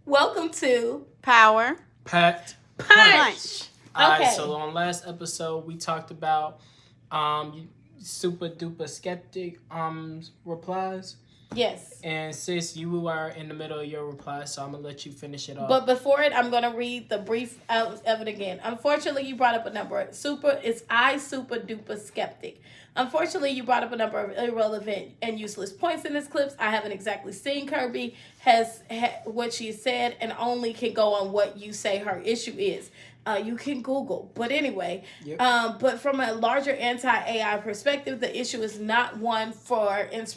Welcome to Power. Packed. Punch. Alright, Okay. so on last episode we talked about super duper skeptic replies. Yes. And sis, you are in the middle of your reply, so I'm gonna let you finish it off. But before it, I'm going to read the brief of it again. Unfortunately, you brought up a number. I super duper skeptic. Unfortunately, you brought up a number of irrelevant and useless points in this clip. I haven't exactly seen Kirby has what she said and only can go on what you say her issue is. You can Google. But anyway, Yep. But from a larger anti-AI perspective, the issue is not one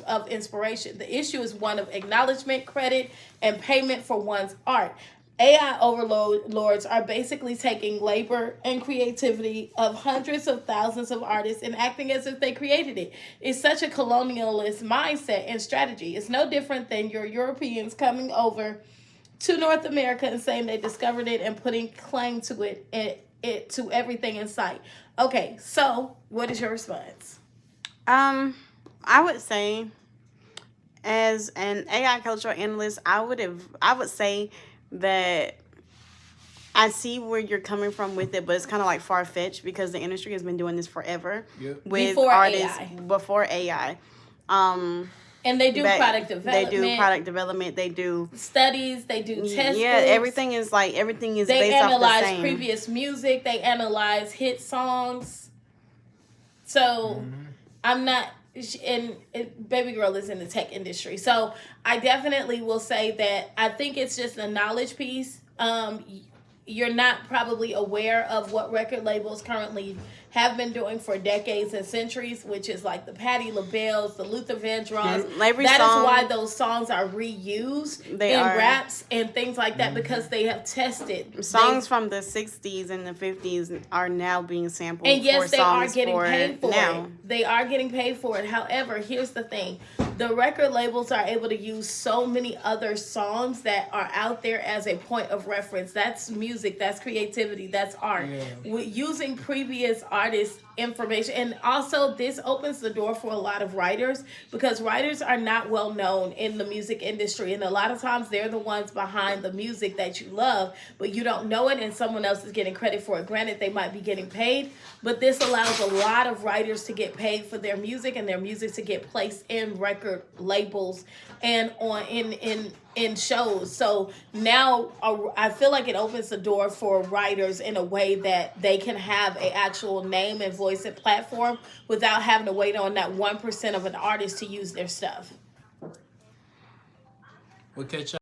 of inspiration. The issue is one of acknowledgement, credit, and payment for one's art. AI overlords are basically taking labor and creativity of hundreds of thousands of artists and acting as if they created it. It's such a colonialist mindset and strategy. It's no different than your Europeans coming over to North America and saying they discovered it and putting claim to it to everything in sight. Okay, so what is your response? I would say, as an AI cultural analyst, I would say that I see where you're coming from with it, but it's kind of like far fetched because the industry has been doing this forever Yep. with Before artists AI. before AI. And they do product They development. do product development. They do studies. They do test. yeah. groups. Everything is They based off the analyze same. previous music. They analyze hit songs. So I'm not. And Baby Girl is in the tech industry, so I definitely will say that I think it's just a knowledge piece. You're not probably aware of what record labels currently have been doing for decades and centuries, which is like the Patti LaBelle's, the Luther Vandross. Every That song- is why those songs are reused They in are. raps and things like that because they have tested Songs from the 60s and the 50s are now being sampled. and yes, for they are songs getting for paid for now. it. They are getting paid for it. However, here's the thing. The record labels are able to use so many other songs that are out there as a point of reference. That's music, that's creativity, that's art. Yeah. Using previous artists' information. And also, this opens the door for a lot of writers because writers are not well known in the music industry. And a lot of times, they're the ones behind the music that you love, but you don't know it and someone else is getting credit for it. Granted, they might be getting paid, but this allows a lot of writers to get paid for their music and their music to get placed in record labels and on in shows. So now I feel like it opens the door for writers in a way that they can have an actual name and voice and platform without having to wait on that 1% of an artist to use their stuff. We'll catch